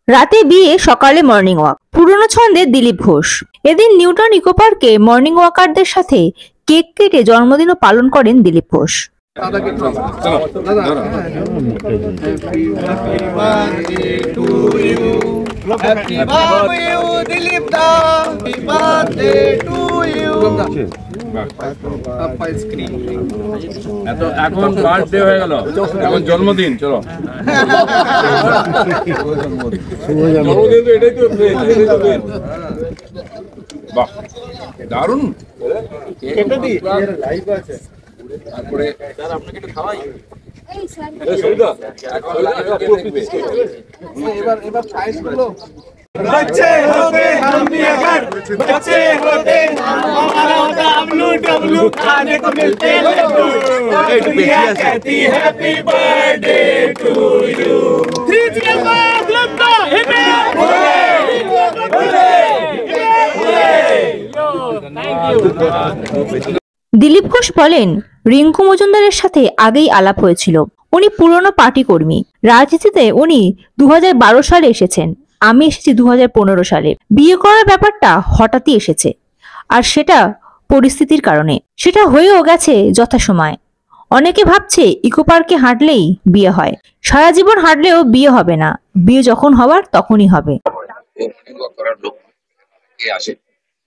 রাতে বিয়ে, সকালে মর্নিং ওয়াক। পুরনো ছন্দে দিলীপ ঘোষ। এদিন নিউটাউন ইকো পার্কে মর্নিং ওয়াকারদের সাথে কেক কেটে জন্মদিনও পালন করেন দিলীপ ঘোষ। এখন বার্থডে হয়ে গেল, এখন জন্মদিন। চলো জন্মদিন তো এটাই তো, বাহ দারুণ। তারপরে আপনাকে একটু খাওয়াই। এবার সাইজগুলো बच्चे होते हम भी अगर बच्चे होते हमारा होता अबलू डबलू खाने को मिलते लड्डू दुनिया कहती happy birthday to you. Dilip Ghosh বলেন, রিঙ্কু মজুমদারের সাথে আগেই আলাপ হয়েছিল। উনি পুরনো পার্টি কর্মী। রাজনীতিতে উনি 2012 সালে এসেছেন, আমি এসেছি 2015 সালে। বিয়ে করার ব্যাপারটা হঠাৎই এসেছে, আর সেটা পরিস্থিতির কারণে। সেটা হয়েও গেছে যথাসময়। অনেকে ভাবছে ইকো পার্কে হাঁটলেই বিয়ে হয়, সারা জীবন হাঁটলেও বিয়ে হবে না। বিয়ে যখন হবার তখনই হবে।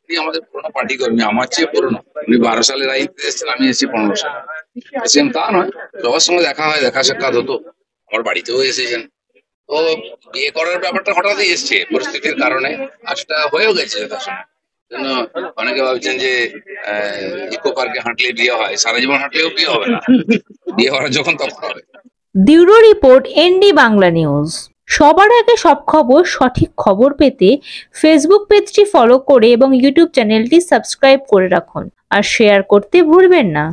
আমাদের পুরোনো পার্টি কর্মী, আমার চেয়ে পুরোনো। উনি 12 সালে রাজনীতিতে এসেছেন, আমি এসেছি 15 সালে। এসেছেন তা নয়, সবার সঙ্গে দেখা হয়, দেখা সাক্ষাৎ হতো। আমার বাড়িতেও এসেছেন। তো বিয়ে করার ব্যাপারটা হঠাৎই এসছে পরিস্থিতির কারণে, আর সেটা হয়েও গেছে যথাসময়। জন্য অনেকে ভাবছেন যে ইকো পার্কে হাঁটলে বিয়ে হয়, সারা জীবন হাঁটলেও বিয়ে হবে না। বিয়ে হওয়ার যখন তখন হবে। Bureau report, ND Bangla news. সবার আগে সব খবর, সঠিক খবর পেতে ফেসবুক পেজটি ফলো করে এবং ইউটিউব চ্যানেলটি সাবস্ক্রাইব করে রাখুন, আর শেয়ার করতে ভুলবেন না।